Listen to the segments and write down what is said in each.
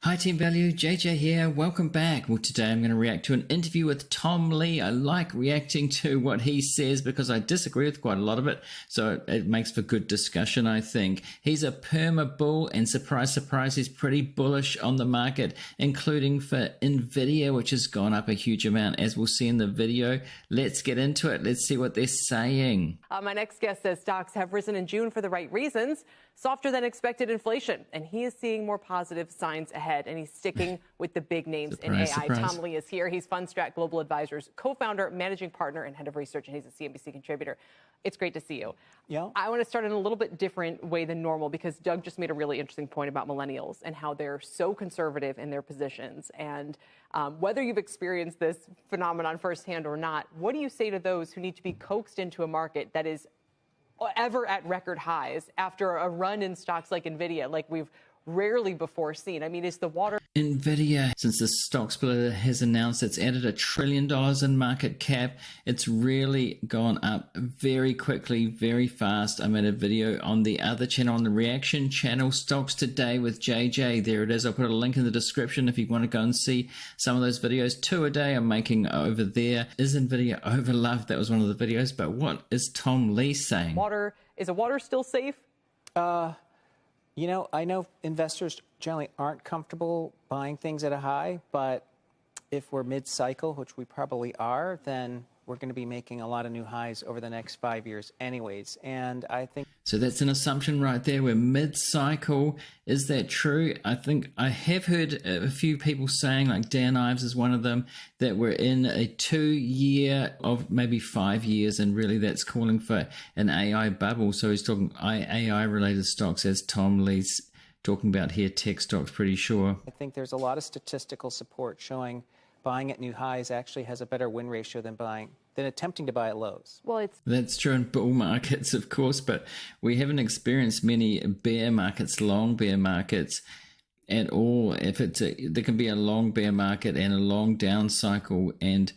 Hi Team Value, JJ here. Welcome back. Well, today I'm going to react to an interview with Tom Lee. I like reacting to what he says because I disagree with quite a lot of it. So it makes for good discussion, I think. He's a perma bull and surprise, surprise, he's pretty bullish on the market, including for Nvidia, which has gone up a huge amount, as we'll see in the video. Let's get into it. Let's see what they're saying. My next guest says stocks have risen in June for the right reasons, softer than expected inflation, and he is seeing more positive signs ahead, and he's sticking with the big names in AI. Surprise. Tom Lee is here. He's Fundstrat Global Advisors co-founder, managing partner, and head of research, and he's a CNBC contributor. It's great to see you. Yeah. I want to start in a little bit different way than normal because Doug just made a really interesting point about millennials and how they're so conservative in their positions. And whether you've experienced this phenomenon firsthand or not, what do you say to those who need to be coaxed into a market that is ever at record highs after a run in stocks like Nvidia, like we've rarely before seen? I mean, is the water... Nvidia, since the stock splitter has announced it's added $1 trillion in market cap, it's really gone up very quickly, very fast. I made a video on the other channel, on the reaction channel, Stocks Today with JJ. There it is. I'll put a link in the description if you want to go and see some of those videos. 2 a day I'm making over there. Is Nvidia overloved? That was one of the videos. But what is Tom Lee saying? Is water still safe? You know, I know investors generally aren't comfortable buying things at a high, but if we're mid-cycle, which we probably are, then we're going to be making a lot of new highs over the next 5 years anyways. And I think... So that's an assumption right there. We're mid-cycle. Is that true? I think I have heard a few people saying, like Dan Ives is one of them, that we're in a 2-year of maybe 5 years, and really that's calling for an AI bubble. So he's talking AI-related stocks, as Tom Lee's talking about here, tech stocks, pretty sure. I think there's a lot of statistical support showing buying at new highs actually has a better win ratio than attempting to buy at lows. Well, that's true in bull markets, of course, but we haven't experienced many bear markets, long bear markets at all. If there can be a long bear market and a long down cycle, and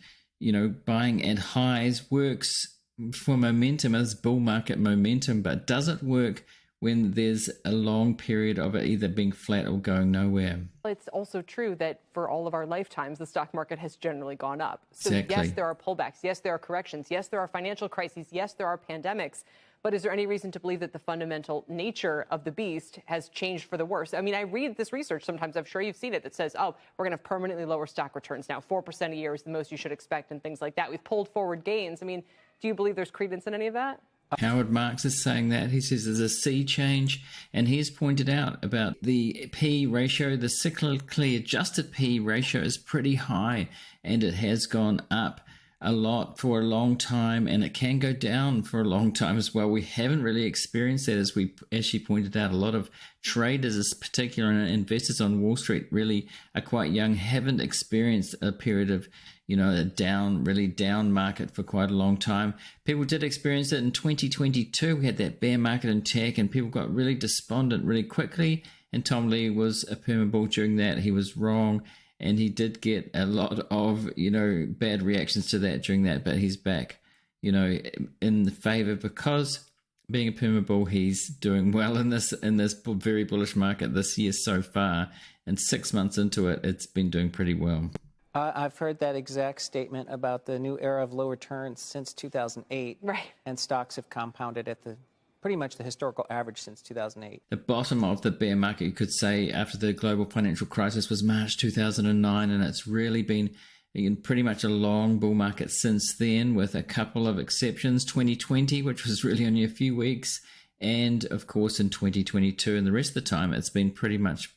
buying at highs works for momentum as bull market momentum, but doesn't work when there's a long period of it either being flat or going nowhere. It's also true that for all of our lifetimes, the stock market has generally gone up. So Exactly. Yes, there are pullbacks. Yes, there are corrections. Yes, there are financial crises. Yes, there are pandemics. But is there any reason to believe that the fundamental nature of the beast has changed for the worse? I mean, I read this research sometimes, I'm sure you've seen it, that says, oh, we're going to have permanently lower stock returns now. 4% a year is the most you should expect and things like that. We've pulled forward gains. I mean, do you believe there's credence in any of that? Howard Marks is saying that. He says there's a sea change, and he's pointed out about the P ratio. The cyclically adjusted P ratio is pretty high, and it has gone up a lot for a long time, and it can go down for a long time as well. We haven't really experienced that, as she pointed out. A lot of traders, particularly investors on Wall Street, really are quite young, haven't experienced a period of a really down market for quite a long time. People did experience it in 2022. We had that bear market in tech, and people got really despondent really quickly. And Tom Lee was a perma bull during that. He was wrong, and he did get a lot of bad reactions to that during that. But he's back, in the favor because being a perma bull, he's doing well in this very bullish market this year so far. And 6 months into it, it's been doing pretty well. I've heard that exact statement about the new era of low returns since 2008. Right. And stocks have compounded at pretty much the historical average since 2008. The bottom of the bear market, you could say, after the global financial crisis was March 2009, and it's really been in pretty much a long bull market since then, with a couple of exceptions. 2020, which was really only a few weeks, and of course in 2022, and the rest of the time it's been pretty much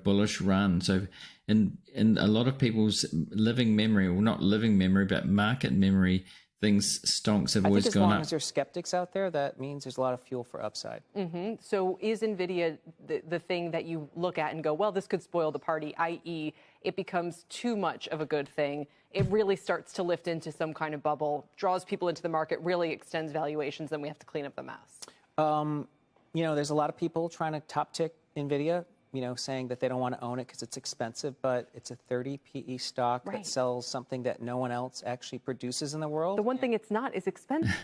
bullish run. So in a lot of people's living memory, or not living memory, but market memory, stonks have always gone up. As long as there's skeptics out there, that means there's a lot of fuel for upside. Mm-hmm. So is Nvidia the thing that you look at and go, well, this could spoil the party, i.e. it becomes too much of a good thing. It really starts to lift into some kind of bubble, draws people into the market, really extends valuations, then we have to clean up the mess. There's a lot of people trying to top tick Nvidia. saying that they don't want to own it because it's expensive, but it's a 30 PE stock that sells something that no one else actually produces in the world. The one thing it's not is expensive.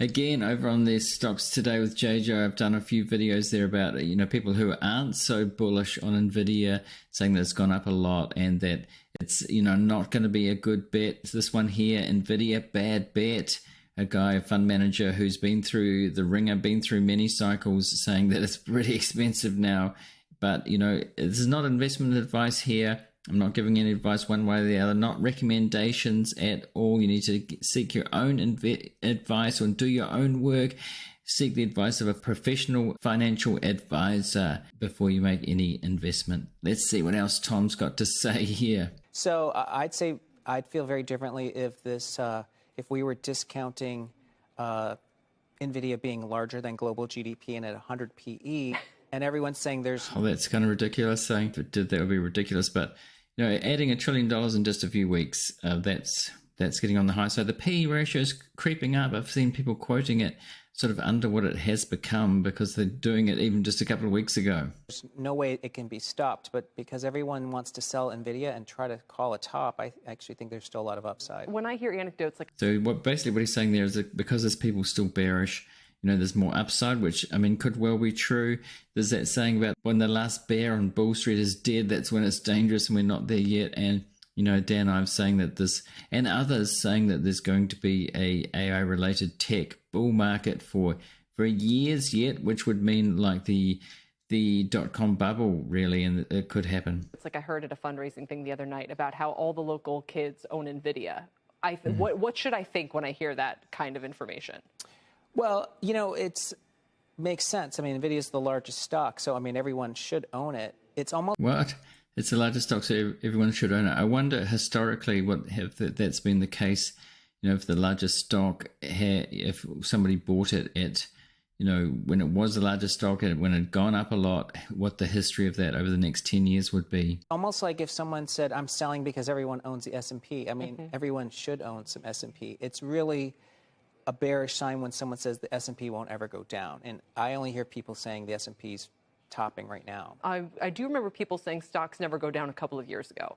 Again, over on their stocks today with JJ, I've done a few videos there about, people who aren't so bullish on Nvidia, saying that it's gone up a lot and that it's, not going to be a good bet. It's this one here, Nvidia, bad bet. A guy, a fund manager who's been through the ringer, been through many cycles, saying that it's pretty expensive now. But, this is not investment advice here. I'm not giving any advice one way or the other, not recommendations at all. You need to seek your own advice or do your own work. Seek the advice of a professional financial advisor before you make any investment. Let's see what else Tom's got to say here. So I'd say I'd feel very differently if we were discounting Nvidia being larger than global GDP and at 100 PE. And everyone's saying there's... Oh, that's kind of ridiculous. Saying that would be ridiculous. But, adding $1 trillion in just a few weeks, that's getting on the high side. The PE ratio is creeping up. I've seen people quoting it sort of under what it has become because they're doing it even just a couple of weeks ago. There's no way it can be stopped. But because everyone wants to sell Nvidia and try to call a top, I actually think there's still a lot of upside. When I hear anecdotes like... So basically what he's saying there is that because there's people still bearish, there's more upside, which, could well be true. There's that saying about when the last bear on Bull Street is dead, that's when it's dangerous and we're not there yet. And, Dan Ives saying that this, and others saying that there's going to be a AI-related tech bull market for years yet, which would mean like the dot-com bubble, really, and it could happen. It's like I heard at a fundraising thing the other night about how all the local kids own Nvidia. What should I think when I hear that kind of information? Well, it makes sense. I mean, Nvidia is the largest stock, so, everyone should own it. It's almost... What? It's the largest stock, so everyone should own it. I wonder historically that's been the case, if the largest stock, if somebody bought it at, when it was the largest stock and when it had gone up a lot, what the history of that over the next 10 years would be. Almost like if someone said, I'm selling because everyone owns the S&P. Everyone should own some S&P. It's really a bearish sign when someone says the S&P won't ever go down. And I only hear people saying the S&P's topping right now. I do remember people saying stocks never go down a couple of years ago.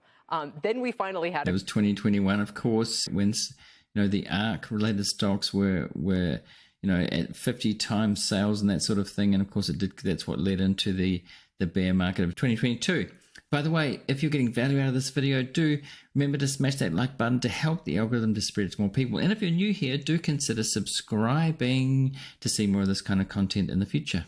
Then we finally had... It was 2021, of course, when, the ARK-related stocks were at 50 times sales and that sort of thing. And, of course, that's what led into the bear market of 2022. By the way, if you're getting value out of this video, do remember to smash that like button to help the algorithm to spread it to more people. And if you're new here, do consider subscribing to see more of this kind of content in the future.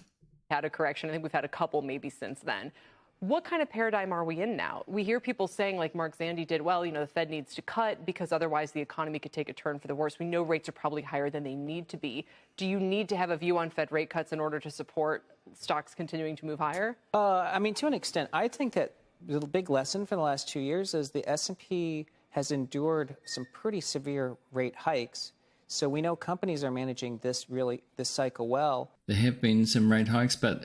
Had a correction. I think we've had a couple maybe since then. What kind of paradigm are we in now? We hear people saying, like Mark Zandi did, well, the Fed needs to cut because otherwise the economy could take a turn for the worse. We know rates are probably higher than they need to be. Do you need to have a view on Fed rate cuts in order to support stocks continuing to move higher? To an extent, I think that the big lesson for the last 2 years is the S&P has endured some pretty severe rate hikes. So we know companies are managing this cycle well. There have been some rate hikes, but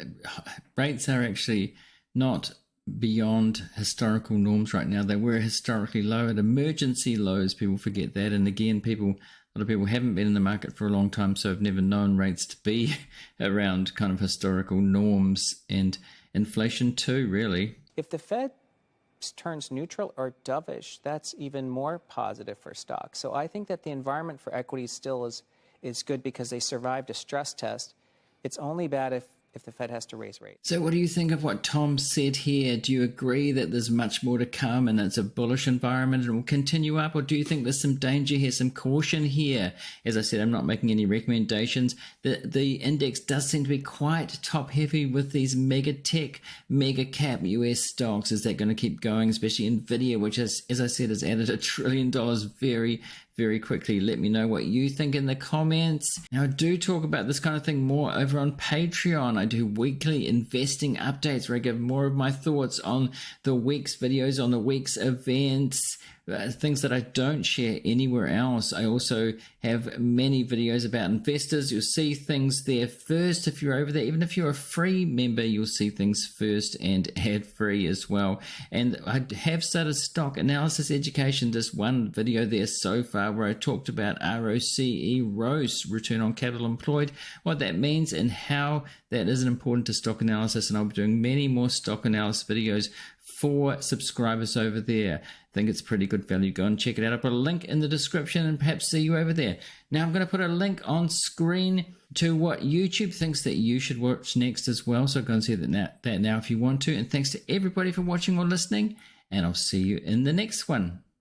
rates are actually not beyond historical norms right now. They were historically low at emergency lows. People forget that. And again, a lot of people haven't been in the market for a long time, so have never known rates to be around kind of historical norms, and inflation too, really. If the Fed turns neutral or dovish, that's even more positive for stocks. So I think that the environment for equities still is good because they survived a stress test. It's only bad if the Fed has to raise rates. So what do you think of what Tom said here? Do you agree that there's much more to come and it's a bullish environment and it will continue up? Or do you think there's some danger here, some caution here? As I said, I'm not making any recommendations. The index does seem to be quite top heavy with these mega tech, mega cap US stocks. Is that going to keep going? Especially Nvidia, which is, as I said, has added $1 trillion very, very quickly. Let me know what you think in the comments. Now, I do talk about this kind of thing more over on Patreon. I do weekly investing updates where I give more of my thoughts on the week's videos, on the week's events, things that I don't share anywhere else. I also have many videos about investors. You'll see things there first if you're over there. Even if you're a free member, you'll see things first and ad-free as well. And I have started stock analysis education, just one video there so far where I talked about ROCE, return on capital employed, what that means and how that is important to stock analysis. And I'll be doing many more stock analysis videos for subscribers over there. I think it's pretty good value. Go and check it out. I'll put a link in the description and perhaps see you over there. Now I'm going to put a link on screen to what YouTube thinks that you should watch next as well. So go and see that now if you want to. And thanks to everybody for watching or listening. And I'll see you in the next one.